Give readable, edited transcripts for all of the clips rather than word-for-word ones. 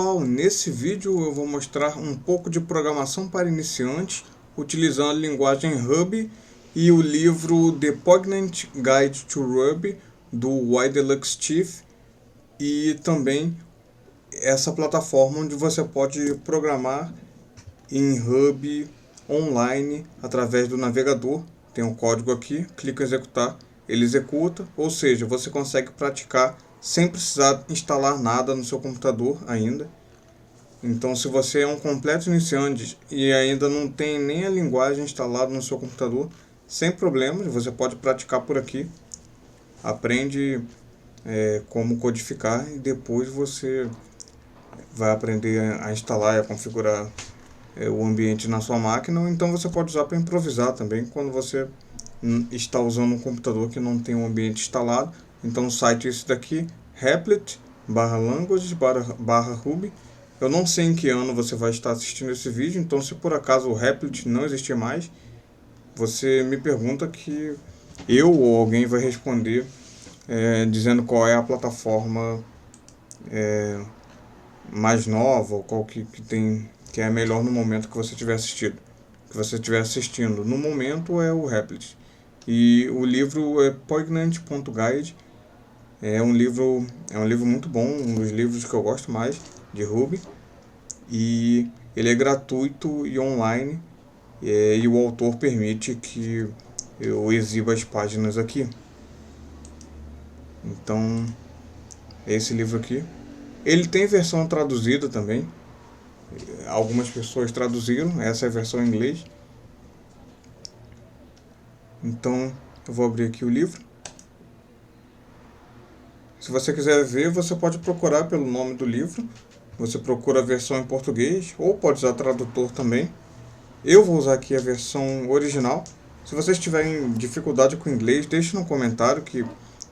Pessoal, nesse vídeo eu vou mostrar um pouco de programação para iniciantes utilizando a linguagem Ruby e o livro The Poignant Guide to Ruby do Y Deluxe Chief e também essa plataforma onde você pode programar em Ruby online através do navegador. Tem um código aqui, clica em executar, ele executa, ou seja, você consegue praticar sem precisar instalar nada no seu computador ainda. Então, se você é um completo iniciante e ainda não tem nem a linguagem instalada no seu computador, sem problemas, você pode praticar por aqui. Aprende como codificar e depois você vai aprender a instalar e a configurar o ambiente na sua máquina. Ou então você pode usar para improvisar também quando você está usando um computador que não tem um ambiente instalado. Então o site é esse daqui, Replit/languages/Ruby. Eu não sei em que ano você vai estar assistindo esse vídeo, então se por acaso o Replit não existir mais, você me pergunta que eu ou alguém vai responder dizendo qual é a plataforma mais nova, ou qual que é a melhor no momento que você tiver assistindo. No momento é o Replit. E o livro é Poignant.guide. É um livro muito bom, um dos livros que eu gosto mais de Ruby. E ele é gratuito e online. E o autor permite que eu exiba as páginas aqui. Então, é esse livro aqui. Ele tem versão traduzida também. Algumas pessoas traduziram, essa é a versão em inglês. Então, eu vou abrir aqui o livro. Se você quiser ver, você pode procurar pelo nome do livro. Você procura a versão em português, ou pode usar tradutor também. Eu vou usar aqui a versão original. Se vocês tiverem dificuldade com inglês, deixe no comentário que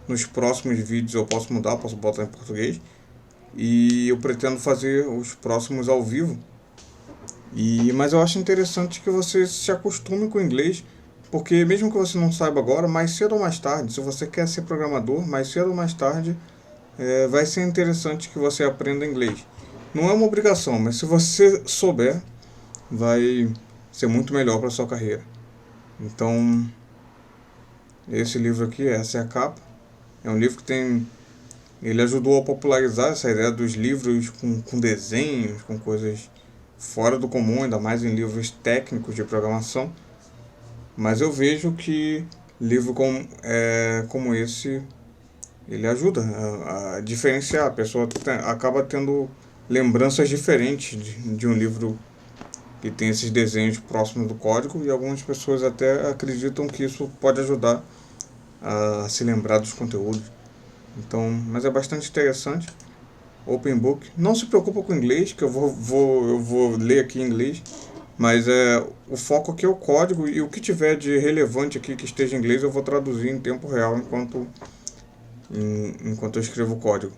nos próximos vídeos eu posso mudar, posso botar em português. E eu pretendo fazer os próximos ao vivo. Mas eu acho interessante que você se acostume com o inglês, porque mesmo que você não saiba agora, mais cedo ou mais tarde, se você quer ser programador, mais cedo ou mais tarde, vai ser interessante que você aprenda inglês. Não é uma obrigação, mas se você souber, vai ser muito melhor para a sua carreira. Então, esse livro aqui, essa é a capa. É um livro que ele ajudou a popularizar essa ideia dos livros com desenhos, com coisas fora do comum, ainda mais em livros técnicos de programação. Mas eu vejo que livro como esse, ele ajuda a diferenciar. A pessoa acaba tendo lembranças diferentes de um livro que tem esses desenhos próximos do código, e algumas pessoas até acreditam que isso pode ajudar a se lembrar dos conteúdos. Então, mas é bastante interessante. Open Book. Não se preocupa com inglês, que eu vou ler aqui em inglês, mas o foco aqui é o código, e o que tiver de relevante aqui que esteja em inglês eu vou traduzir em tempo real enquanto eu escrevo o código.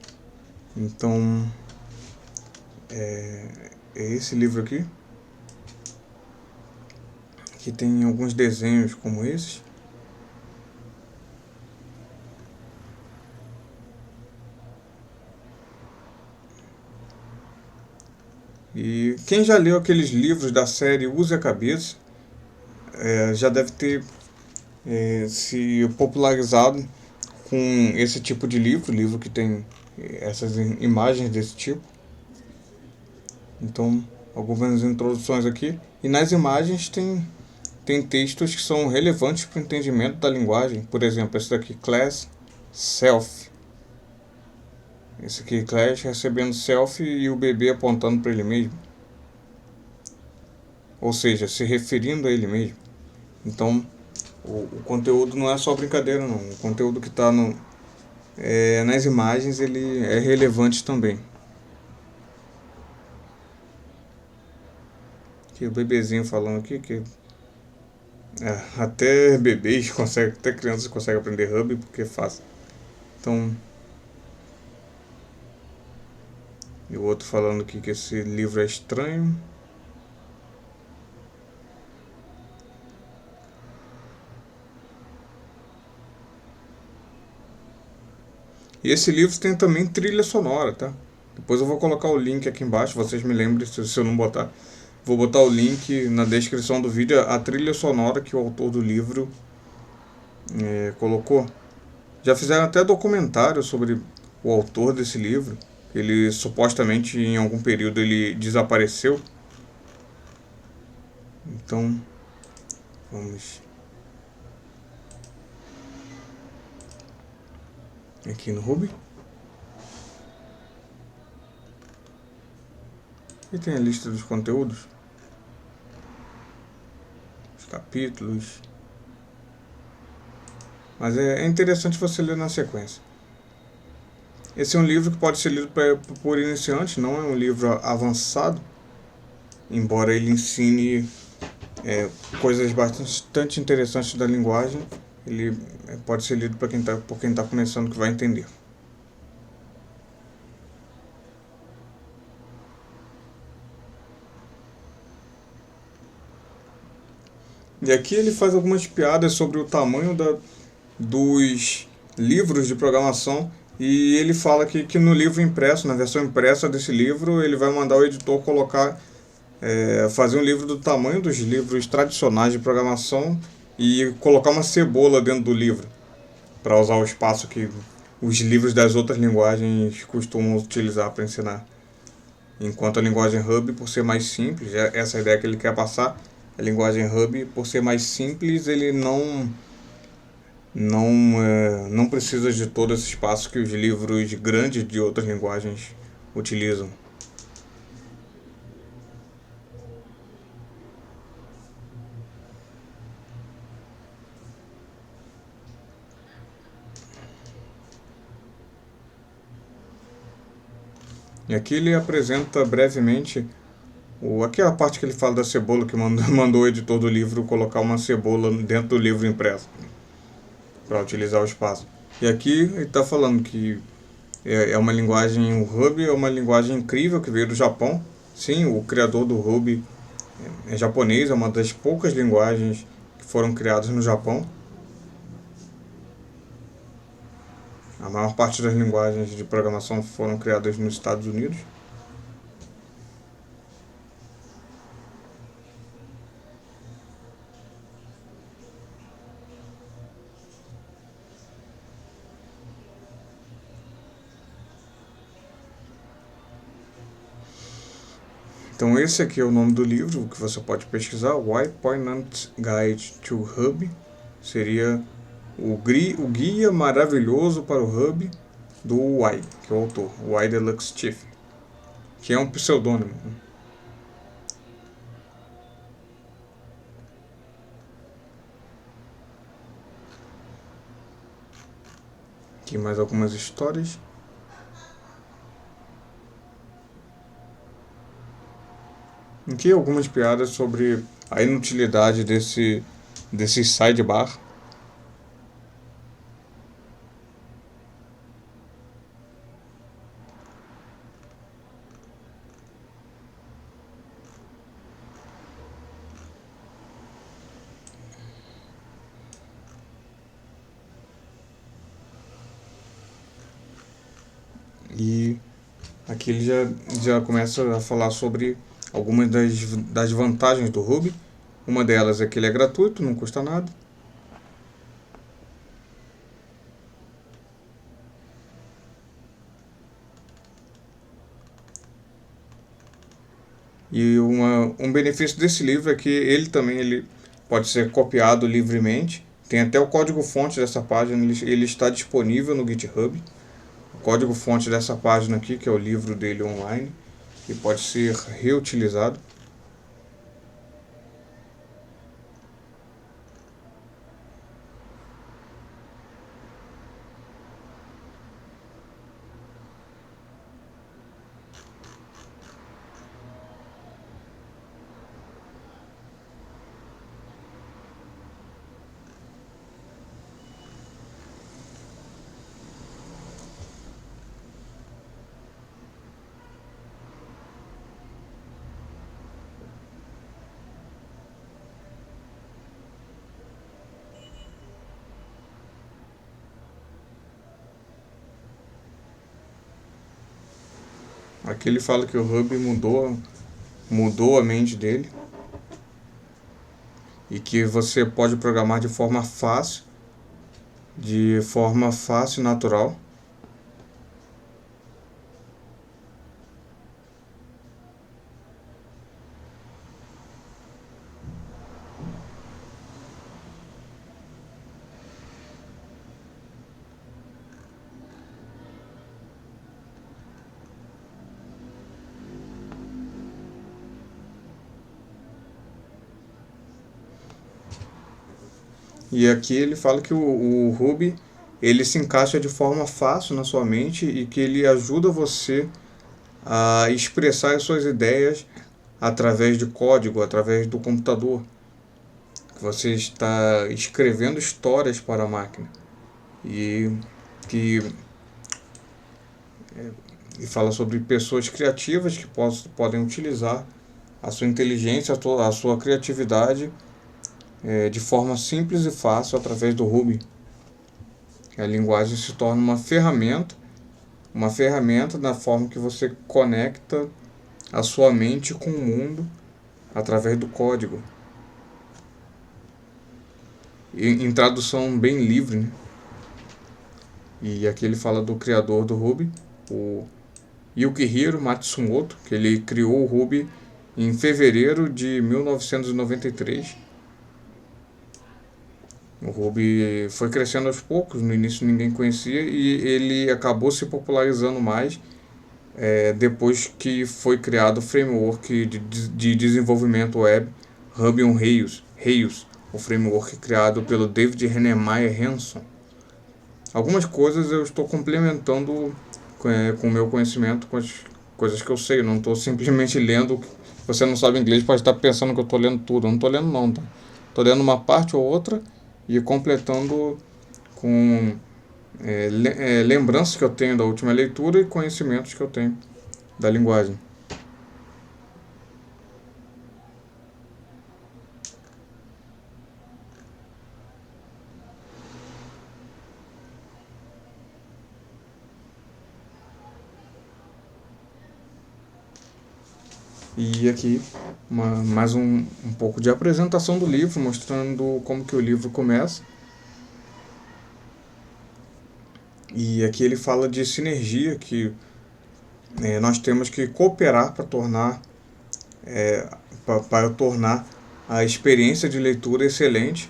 Então, é esse livro aqui, que tem alguns desenhos como esses. E quem já leu aqueles livros da série Use a Cabeça, já deve ter se popularizado com esse tipo de livro que tem essas imagens desse tipo. Então, algumas introduções aqui. E nas imagens tem textos que são relevantes para o entendimento da linguagem. Por exemplo, esse daqui, class, self. Esse aqui, class recebendo self e o bebê apontando para ele mesmo. Ou seja, se referindo a ele mesmo. Então, o conteúdo não é só brincadeira, não. O conteúdo que está nas imagens, ele é relevante também. Aqui o bebezinho falando aqui que até bebês conseguem, até crianças conseguem aprender Ruby porque é fácil. Então, e o outro falando aqui que esse livro é estranho. E esse livro tem também trilha sonora, tá? Depois eu vou colocar o link aqui embaixo, vocês me lembrem se eu não botar. Vou botar o link na descrição do vídeo, a trilha sonora que o autor do livro colocou. Já fizeram até documentário sobre o autor desse livro. Ele supostamente em algum período ele desapareceu. Então, vamos aqui no Ruby. E tem a lista dos conteúdos, os capítulos. Mas é interessante você ler na sequência. Esse é um livro que pode ser lido por iniciantes, não é um livro avançado, embora ele ensine coisas bastante interessantes da linguagem. Ele pode ser lido por quem está começando, que vai entender. E aqui ele faz algumas piadas sobre o tamanho dos livros de programação. E ele fala que no livro impresso, na versão impressa desse livro, ele vai mandar o editor fazer um livro do tamanho dos livros tradicionais de programação e colocar uma cebola dentro do livro, para usar o espaço que os livros das outras linguagens costumam utilizar para ensinar. Enquanto a linguagem Ruby, por ser mais simples, essa é a ideia que ele quer passar, a linguagem Ruby, por ser mais simples, ele não precisa de todo esse espaço que os livros grandes de outras linguagens utilizam. E aqui ele apresenta brevemente aqui é a parte que ele fala da cebola, que mandou o editor do livro colocar uma cebola dentro do livro impresso para utilizar o espaço. E aqui ele está falando que é uma linguagem, o Ruby é uma linguagem incrível que veio do Japão. Sim, o criador do Ruby é japonês, é uma das poucas linguagens que foram criadas no Japão. A maior parte das linguagens de programação foram criadas nos Estados Unidos. Então esse aqui é o nome do livro que você pode pesquisar, Why Poignant Guide to Ruby. Seria o guia maravilhoso para o Ruby do Y, que é o autor, Y Deluxe Chief, que é um pseudônimo. Aqui mais algumas histórias. Aqui algumas piadas sobre a inutilidade desse sidebar. E aqui ele já começa a falar sobre algumas das vantagens do Ruby. Uma delas é que ele é gratuito, não custa nada. E um benefício desse livro é que ele pode ser copiado livremente. Tem até o código-fonte dessa página, ele está disponível no GitHub. O código-fonte dessa página aqui, que é o livro dele online, e pode ser reutilizado. Aqui ele fala que o Ruby mudou a mente dele e que você pode programar de forma fácil e natural. E aqui ele fala que o Ruby ele se encaixa de forma fácil na sua mente e que ele ajuda você a expressar as suas ideias através de código, através do computador. Você está escrevendo histórias para a máquina e que e fala sobre pessoas criativas que podem utilizar a sua inteligência, a sua criatividade de forma simples e fácil através do Ruby. A linguagem se torna uma ferramenta na forma que você conecta a sua mente com o mundo através do código. Em tradução bem livre, né? E aqui ele fala do criador do Ruby, o Yukihiro Matsumoto, que ele criou o Ruby em fevereiro de 1993. O Ruby foi crescendo aos poucos, no início ninguém conhecia e ele acabou se popularizando mais depois que foi criado o framework de desenvolvimento web Ruby on Rails, o framework criado pelo David Heinemeier Hansson. Algumas coisas eu estou complementando com o meu conhecimento, com as coisas que eu sei, eu não estou simplesmente lendo. Você não sabe inglês, pode estar pensando que eu estou lendo tudo, eu não estou lendo não, tá? Estou lendo uma parte ou outra e completando com lembranças que eu tenho da última leitura e conhecimentos que eu tenho da linguagem. E aqui mais um pouco de apresentação do livro, mostrando como que o livro começa. E aqui ele fala de sinergia, que nós temos que cooperar para tornar a experiência de leitura excelente.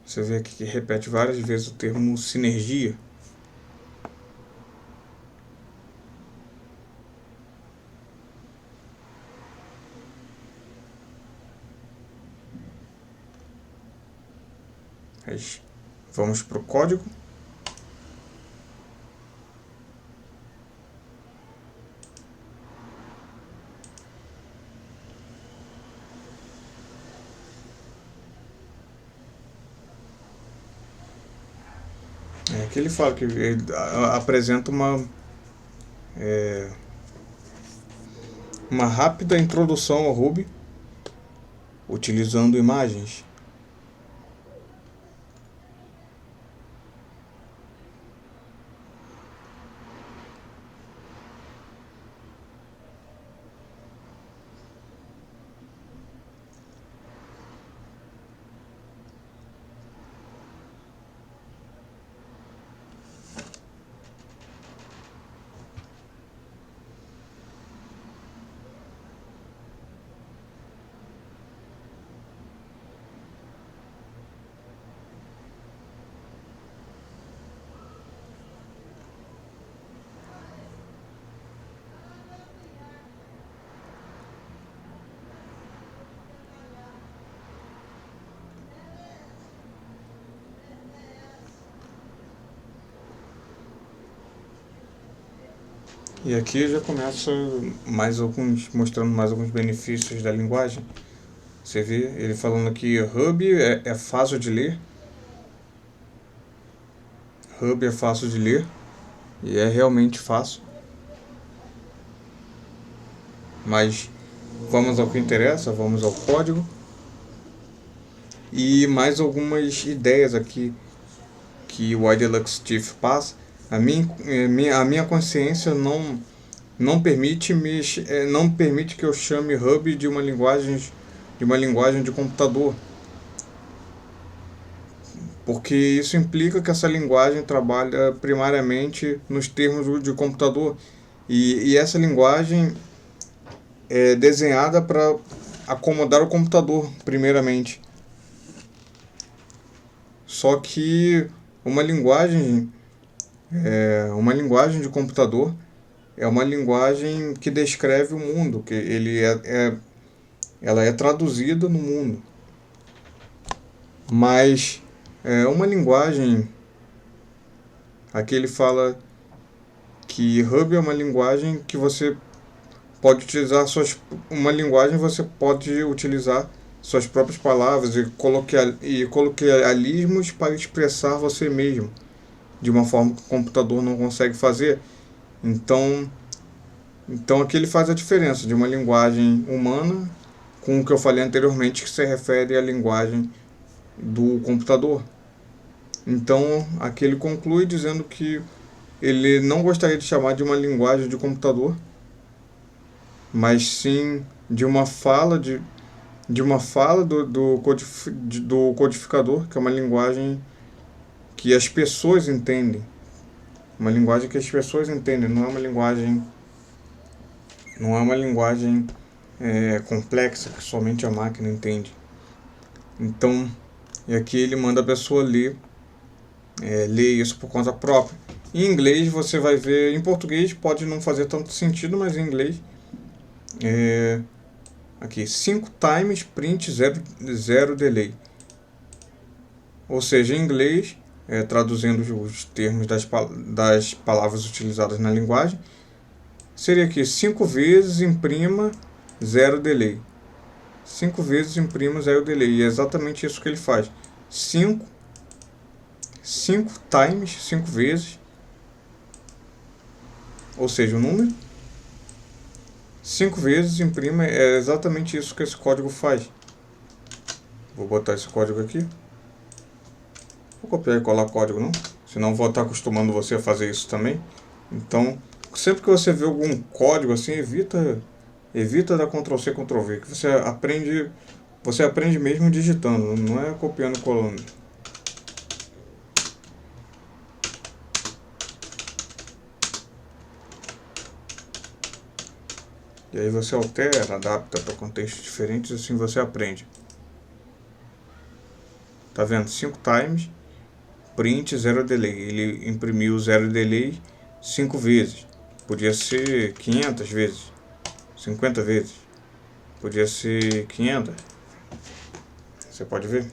Você vê aqui que repete várias vezes o termo sinergia. Mas vamos para o código. Aqui ele fala que ele apresenta uma rápida introdução ao Ruby, utilizando imagens. E aqui já começa mostrando mais alguns benefícios da linguagem. Você vê ele falando aqui, Ruby é fácil de ler, Ruby é fácil de ler, e é realmente fácil. Mas vamos ao que interessa, vamos ao código. E mais algumas ideias aqui que o iDeluxe Chief passa. A minha consciência não permite não permite que eu chame Ruby de uma linguagem de computador, porque isso implica que essa linguagem trabalha primariamente nos termos de computador, e essa linguagem é desenhada para acomodar o computador primeiramente. Só que uma linguagem de computador é uma linguagem que descreve o mundo, que ela é traduzida no mundo. Mas uma linguagem, aqui ele fala que Ruby é uma linguagem que você pode utilizar você pode utilizar suas próprias palavras e coloquialismos para expressar você mesmo, de uma forma que o computador não consegue fazer. Então aqui ele faz a diferença de uma linguagem humana com o que eu falei anteriormente, que se refere à linguagem do computador. Então aqui ele conclui dizendo que ele não gostaria de chamar de uma linguagem de computador, mas sim de uma fala do codificador, que é uma linguagem que as pessoas entendem. Uma linguagem que as pessoas entendem, não é uma linguagem complexa que somente a máquina entende. Então, e aqui ele manda a pessoa ler isso por conta própria. Em inglês você vai ver, em português pode não fazer tanto sentido, mas em inglês aqui 5 times print 0 delay. Ou seja, em inglês, traduzindo os termos das palavras utilizadas na linguagem, seria aqui 5 vezes imprima 0 delay. 5 vezes imprima 0 delay. E é exatamente isso que ele faz. 5 times, 5 vezes, ou seja, o número, 5 vezes imprima, é exatamente isso que esse código faz. Vou botar esse código aqui. Vou copiar e colar código não, senão vou estar acostumando você a fazer isso também. Então, sempre que você vê algum código assim, evita dar Ctrl+C, Ctrl+V, que você aprende mesmo digitando, não é copiando e colando. E aí você altera, adapta para contextos diferentes, assim você aprende. Tá vendo? 5 times, print 0 delay. Ele imprimiu 0 delay 5 vezes. Podia ser 500 vezes, 50 vezes. Podia ser 500. Você pode ver.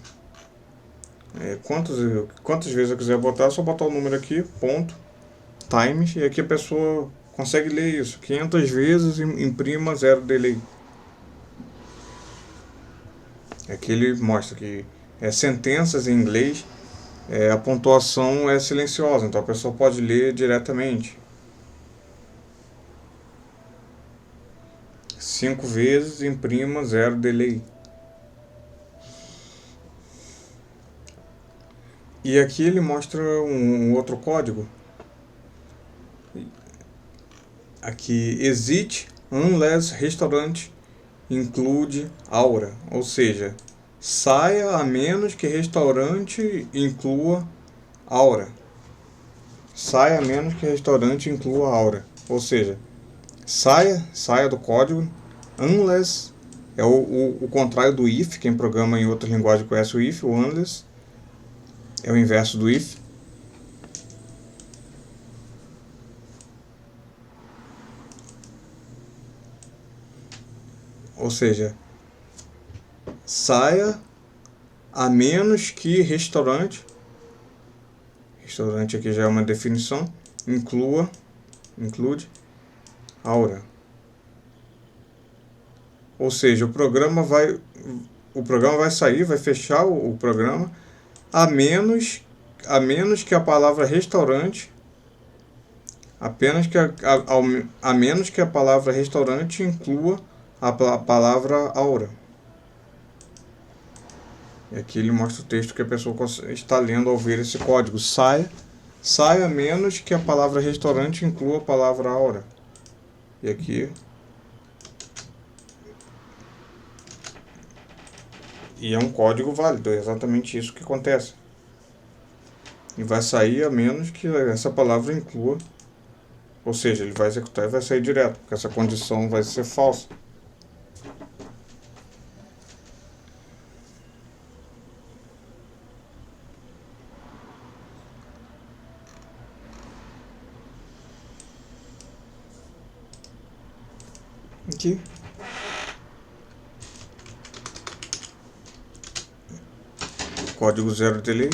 Quantas vezes eu quiser botar, é só botar o número aqui, ponto, times, e aqui a pessoa consegue ler isso. 500 vezes imprima 0 delay. Aqui ele mostra que sentenças em inglês, a pontuação é silenciosa, então a pessoa pode ler diretamente. 5 vezes imprima 0 delay. E aqui ele mostra um outro código. Aqui, exit unless restaurant include aura, ou seja, saia a menos que restaurante inclua aura. Saia a menos que restaurante inclua aura, ou seja, saia do código. Unless é o contrário do if. Quem programa em outra linguagem conhece o if. O unless é o inverso do if. Ou seja, saia a menos que restaurante aqui já é uma definição, include aura. Ou seja, o programa vai sair, vai fechar o programa, a menos menos que a palavra restaurante, a menos que a palavra restaurante inclua a palavra aura. E aqui ele mostra o texto que a pessoa está lendo ao ver esse código. Saia a menos que a palavra restaurante inclua a palavra aura. E aqui... E é um código válido, é exatamente isso que acontece. E vai sair a menos que essa palavra inclua, ou seja, ele vai executar e vai sair direto, porque essa condição vai ser falsa. Aqui. Código 0 delay.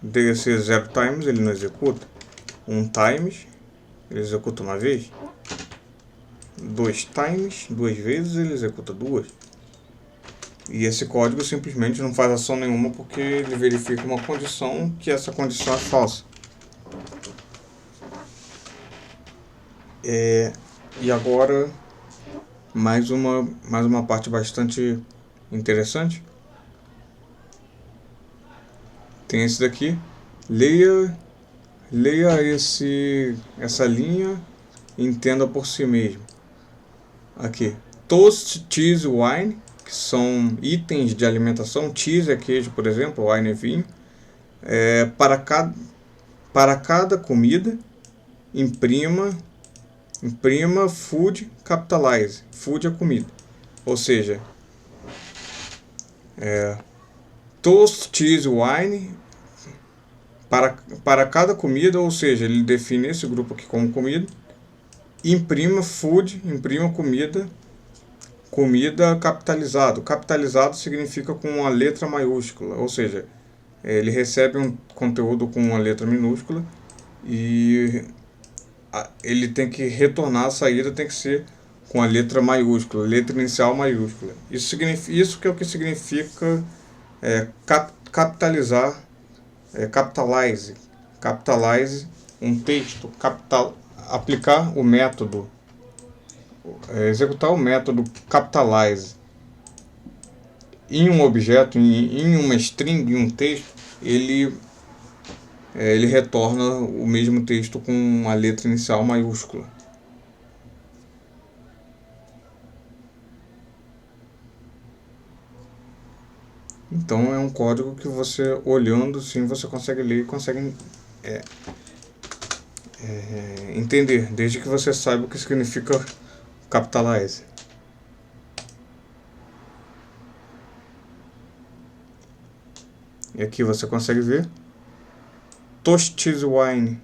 DEC 0 times, ele não executa. 1 times, ele executa uma vez. 2 times, 2 vezes, ele executa 2. E esse código simplesmente não faz ação nenhuma porque ele verifica uma condição que essa condição é falsa. E agora, mais uma parte bastante interessante. Tem esse daqui. Leia essa linha e entenda por si mesmo. Aqui. Toast, cheese, wine, que são itens de alimentação. Cheese é queijo, por exemplo. Wine é vinho. Para cada comida, imprima food, capitalize. Food é comida. Ou seja, toast, cheese, wine, para cada comida, ou seja, ele define esse grupo aqui como comida. Imprima food, imprima comida capitalizado. Capitalizado significa com uma letra maiúscula, ou seja, ele recebe um conteúdo com uma letra minúscula e ele tem que retornar, a saída tem que ser com a letra maiúscula, letra inicial maiúscula. Isso que é o que significa capitalizar, capitalize um texto, aplicar o método, executar o método capitalize em um objeto, em uma string, em um texto, ele retorna o mesmo texto com a letra inicial maiúscula. Então é um código que você, olhando, sim, você consegue ler e consegue entender, desde que você saiba o que significa capitalize. E aqui você consegue ver toast, cheese, wine.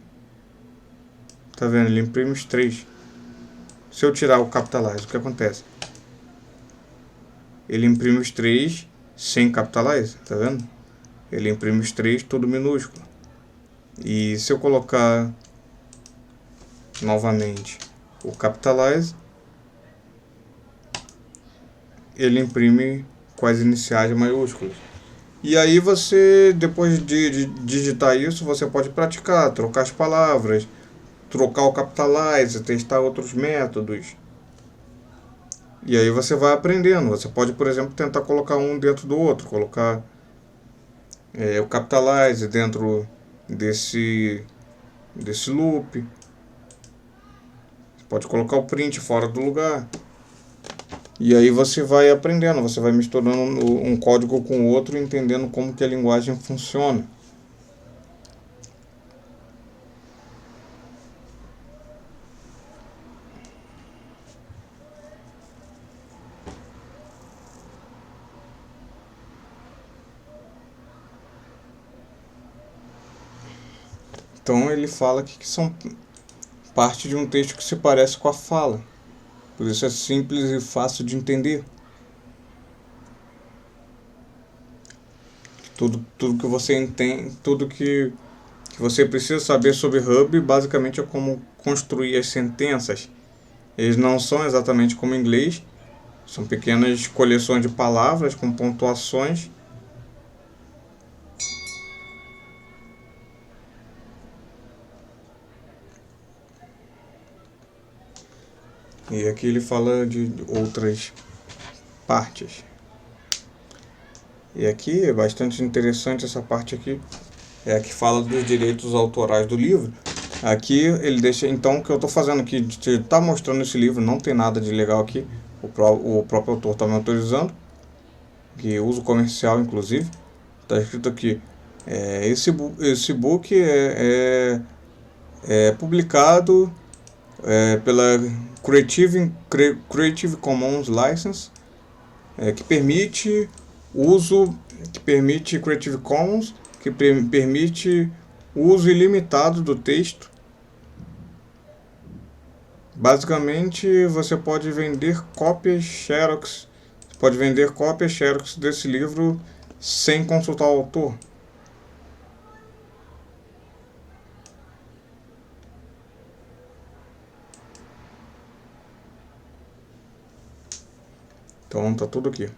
Tá vendo? Ele imprime os 3. Se eu tirar o capitalize, o que acontece? Ele imprime os 3 sem capitalize, tá vendo? Ele imprime os 3 tudo minúsculo. E se eu colocar novamente o capitalize, ele imprime com as iniciais maiúsculas. E aí você, depois de digitar isso, você pode praticar, trocar as palavras, trocar o capitalize, testar outros métodos. E aí você vai aprendendo. Você pode, por exemplo, tentar colocar um dentro do outro. Colocar o capitalize dentro desse loop. Você pode colocar o print fora do lugar. E aí você vai aprendendo. Você vai misturando um código com o outro, entendendo como que a linguagem funciona. Então ele fala aqui que são parte de um texto que se parece com a fala. Por isso é simples e fácil de entender. Tudo que você entende, tudo que você precisa saber sobre Hub, basicamente é como construir as sentenças. Eles não são exatamente como em inglês. São pequenas coleções de palavras com pontuações. E aqui ele fala de outras partes. E aqui é bastante interessante essa parte aqui, é a que fala dos direitos autorais do livro. Aqui ele deixa, então, o que eu estou fazendo aqui, de estar mostrando esse livro, não tem nada de legal aqui, o próprio autor está me autorizando, que uso comercial inclusive, está escrito aqui, esse book é publicado pela Creative Commons License, que permite uso, que permite Creative Commons, que permite o uso ilimitado do texto. Basicamente, você pode vender cópias Xerox, desse livro sem consultar o autor. Então tá tudo aqui.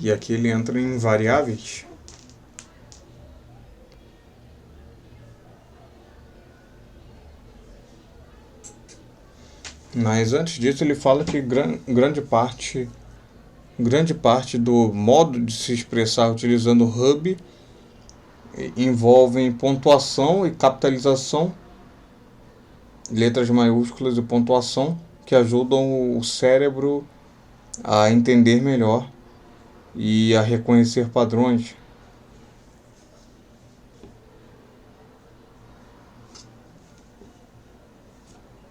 E aqui ele entra em variáveis. Mas antes disso ele fala que grande parte do modo de se expressar utilizando o hub envolvem pontuação e capitalização, letras maiúsculas e pontuação, que ajudam o cérebro a entender melhor e a reconhecer padrões.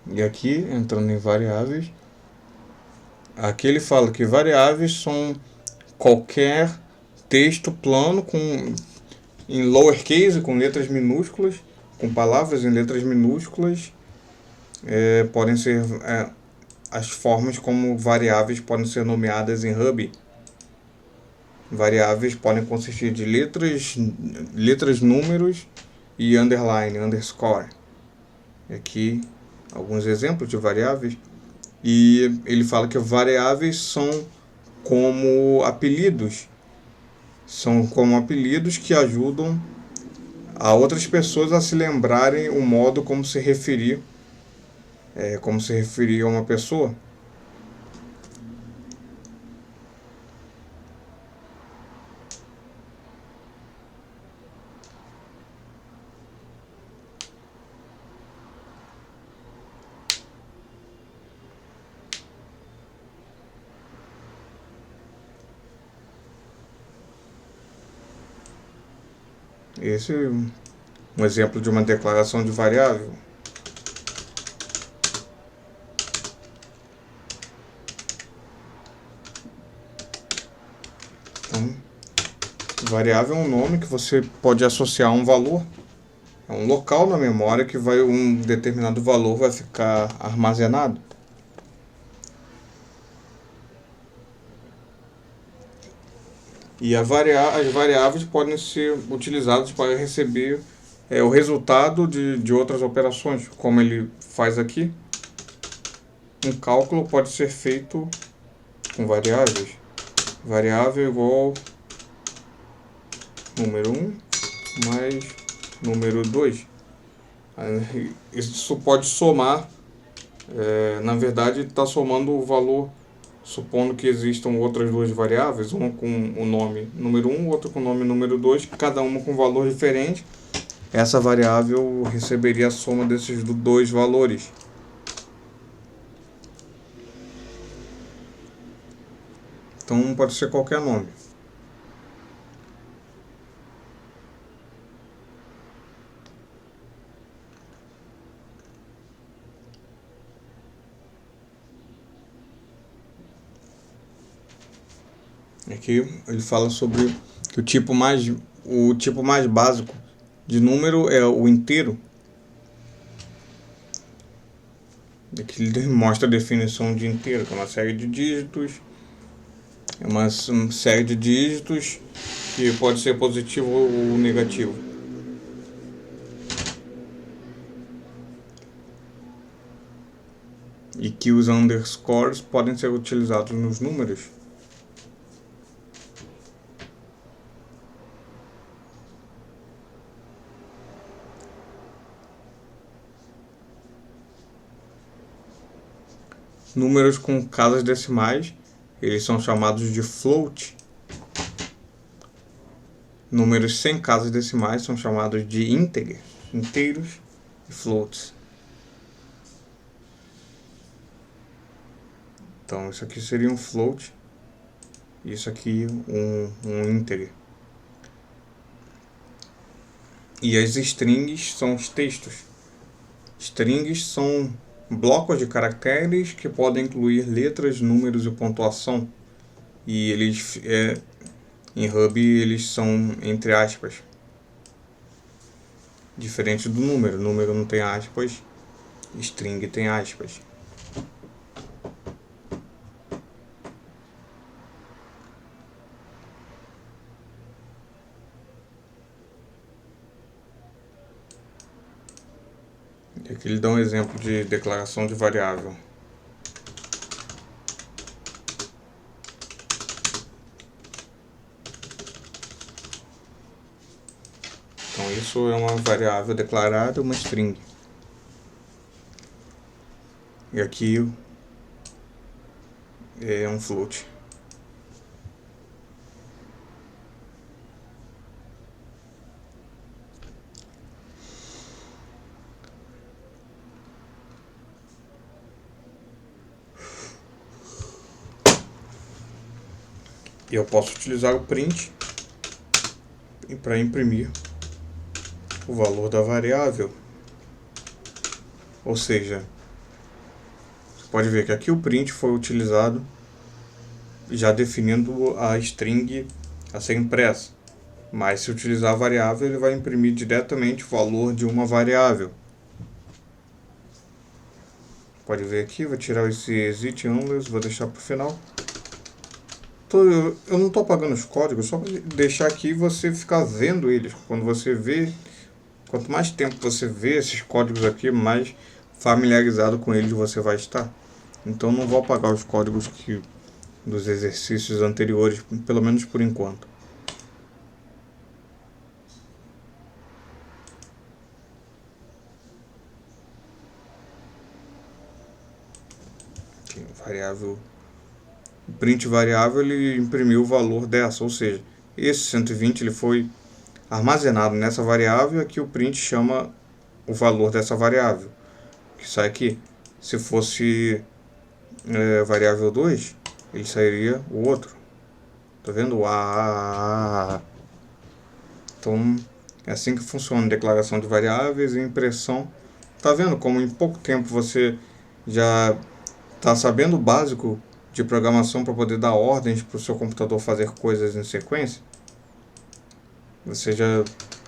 E aqui, entrando em variáveis, aqui ele fala que variáveis são qualquer texto plano em lowercase, com letras minúsculas, com palavras em letras minúsculas. Podem ser as formas como variáveis podem ser nomeadas em hub. Variáveis podem consistir de letras, números e underline, underscore. Aqui alguns exemplos de variáveis. E ele fala que variáveis são como apelidos. São como apelidos que ajudam a outras pessoas a se lembrarem o modo como se referir a uma pessoa. Esse é um exemplo de uma declaração de variável. Então, variável é um nome que você pode associar a um valor. É um local na memória que um determinado valor vai ficar armazenado. E as variáveis podem ser utilizadas para receber o resultado de outras operações, como ele faz aqui. Um cálculo pode ser feito com variáveis. Variável igual número 1 mais número 2. Isso pode somar Na verdade está somando o valor, supondo que existam outras duas variáveis, uma com o nome número 1, outra com o nome número 2, cada uma com valor diferente. Essa variável receberia a soma desses dois valores. Então pode ser qualquer nome. Aqui ele fala sobre que o tipo mais básico de número é o inteiro. Aqui ele mostra a definição de inteiro, que é uma série de dígitos. É uma série de dígitos que pode ser positivo ou negativo. E que os underscores podem ser utilizados nos números. Números com casas decimais, eles são chamados de float. Números sem casas decimais são chamados de inteiros e floats. Então isso aqui seria um float, isso aqui um integer. E as strings são os textos. Strings são blocos de caracteres que podem incluir letras, números e pontuação. E eles, em Ruby, eles são entre aspas. Diferente do número. Número não tem aspas, string tem aspas. E aqui ele dá um exemplo de declaração de variável. Então isso é uma variável declarada, uma string. E aqui é um float. E eu posso utilizar o print para imprimir o valor da variável. Ou seja, você pode ver que aqui o print foi utilizado já definindo a string a ser impressa. Mas se utilizar a variável, ele vai imprimir diretamente o valor de uma variável. Pode ver aqui, vou tirar esse exit unless, vou deixar para o final. Eu não estou apagando os códigos, só para deixar aqui e você ficar vendo eles. Quando você vê, quanto mais tempo você vê esses códigos aqui, mais familiarizado com eles você vai estar. Então não vou apagar os códigos dos exercícios anteriores, pelo menos por enquanto. Aqui, variável. O print variável ele imprimiu o valor dessa, ou seja, esse 120 ele foi armazenado nessa variável e aqui o print chama o valor dessa variável, que sai aqui. Se fosse variável 2, ele sairia o outro. Tá vendo? Então é assim que funciona a declaração de variáveis e impressão. Tá vendo como em pouco tempo você já está sabendo o básico de programação para poder dar ordens para o seu computador fazer coisas em sequência? Você já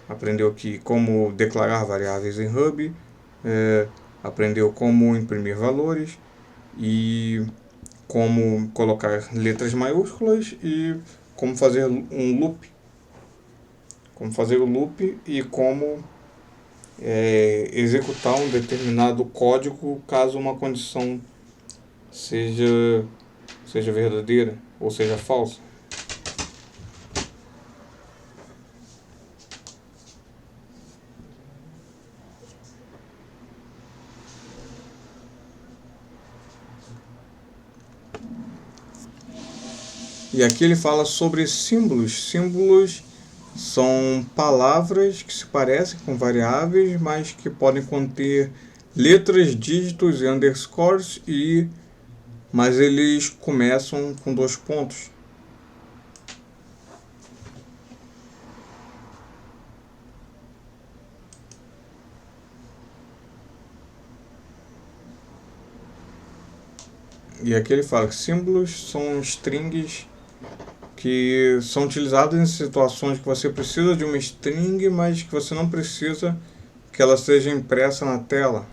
aprendeu aqui como declarar variáveis em Ruby, aprendeu como imprimir valores e como colocar letras maiúsculas e como fazer um loop. Como fazer o loop e como executar um determinado código caso uma condição seja verdadeira ou seja falsa. E aqui ele fala sobre símbolos. Símbolos são palavras que se parecem com variáveis, mas que podem conter letras, dígitos e underscores, mas eles começam com 2 pontos. E aqui ele fala que símbolos são strings que são utilizados em situações que você precisa de uma string, mas que você não precisa que ela seja impressa na tela.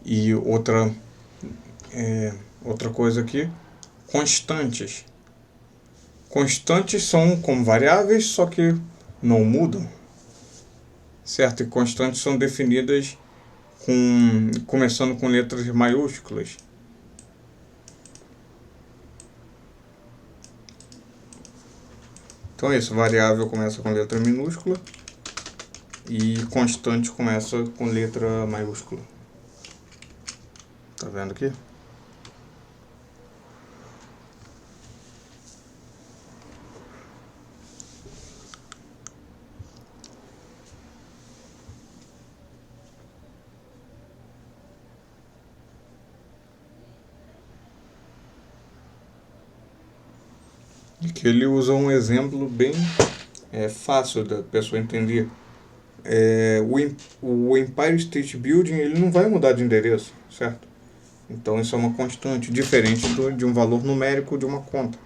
E outra coisa aqui, constantes. Constantes são como variáveis, só que não mudam, certo? E constantes são definidas começando com letras maiúsculas. Então é isso, variável começa com letra minúscula e constante começa com letra maiúscula. Tá vendo aqui? E que ele usa um exemplo bem fácil da pessoa entender. O Empire State Building ele não vai mudar de endereço, certo? Então isso é uma constante, diferente de um valor numérico de uma conta,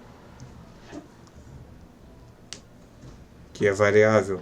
que é variável.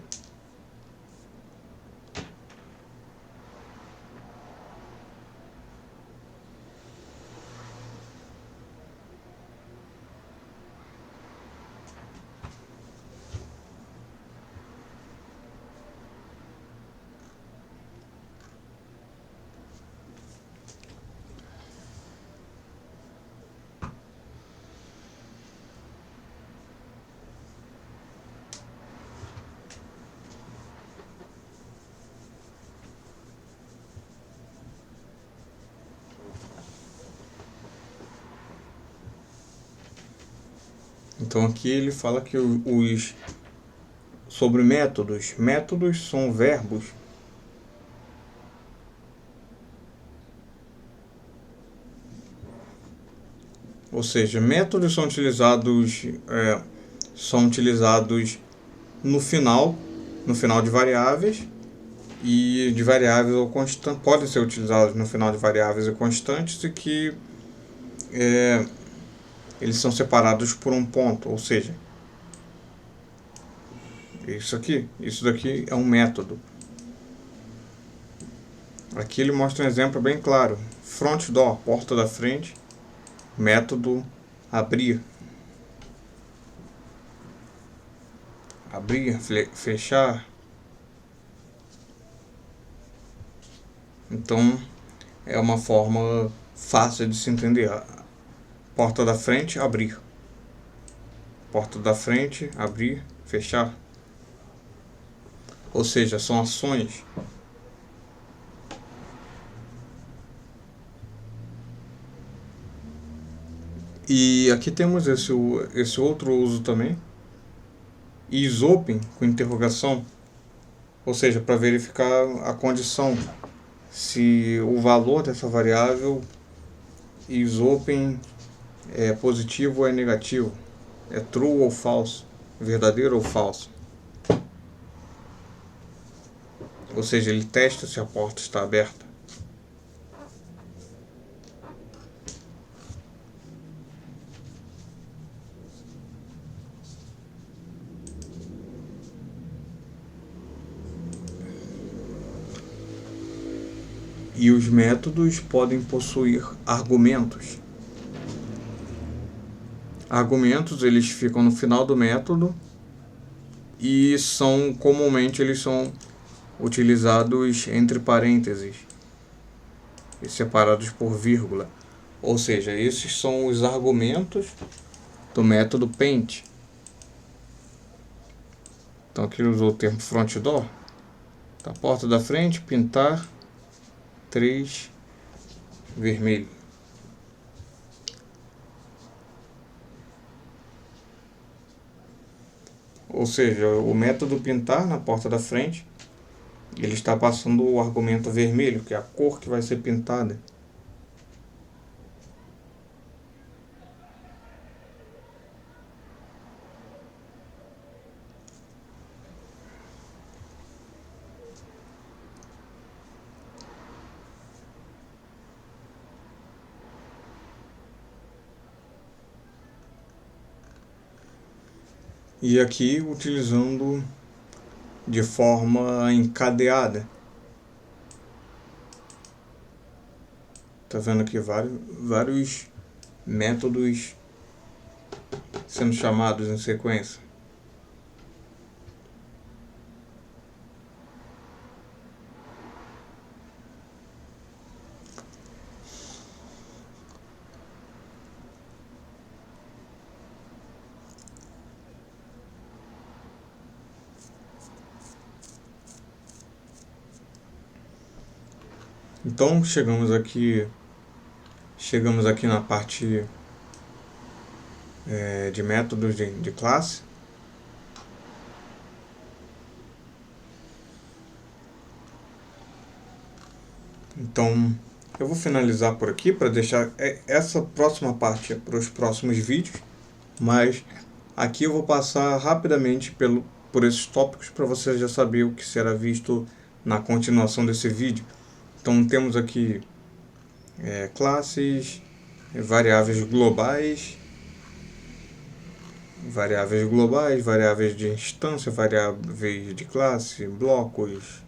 Então aqui ele fala que sobre métodos. Métodos são verbos. Ou seja, métodos são utilizados no final de variáveis e de variáveis ou constantes. Podem ser utilizados no final de variáveis e constantes e que eles são separados por um ponto, ou seja, isso daqui é um método. Aqui ele mostra um exemplo bem claro. Front door, porta da frente, método abrir, fechar. Então é uma forma fácil de se entender. Porta da frente, abrir. Porta da frente, abrir, fechar. Ou seja, são ações. E aqui temos esse outro uso também. Isopen com interrogação. Ou seja, para verificar a condição. Se o valor dessa variável isopen é positivo ou é negativo. É true ou false. Verdadeiro ou falso. Ou seja, ele testa se a porta está aberta. E os métodos podem possuir argumentos. Argumentos, eles ficam no final do método e comumente eles são utilizados entre parênteses e separados por vírgula. Ou seja, esses são os argumentos. do método Paint. Então aqui ele usou o termo front door. Da porta da frente, pintar 3 vermelho. Ou seja, o método pintar na porta da frente, ele está passando o argumento vermelho, que é a cor que vai ser pintada. E aqui utilizando de forma encadeada. Tá vendo aqui vários métodos sendo chamados em sequência. Então chegamos aqui na parte de métodos de classe. Então eu vou finalizar por aqui para deixar essa próxima parte para os próximos vídeos, mas aqui eu vou passar rapidamente por esses tópicos para você já saber o que será visto na continuação desse vídeo. Então temos aqui classes, variáveis globais, variáveis de instância, variáveis de classe, blocos,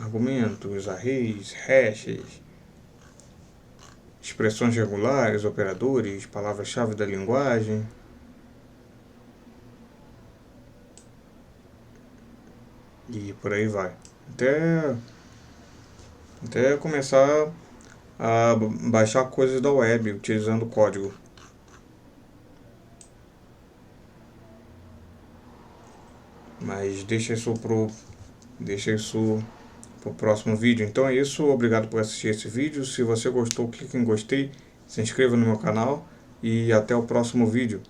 argumentos, arrays, hashes, expressões regulares, operadores, palavras-chave da linguagem. E por aí vai. Até começar a baixar coisas da web utilizando código. Mas deixa isso pro próximo vídeo. Então é isso, obrigado por assistir esse vídeo. Se você gostou, clique em gostei, se inscreva no meu canal e até o próximo vídeo.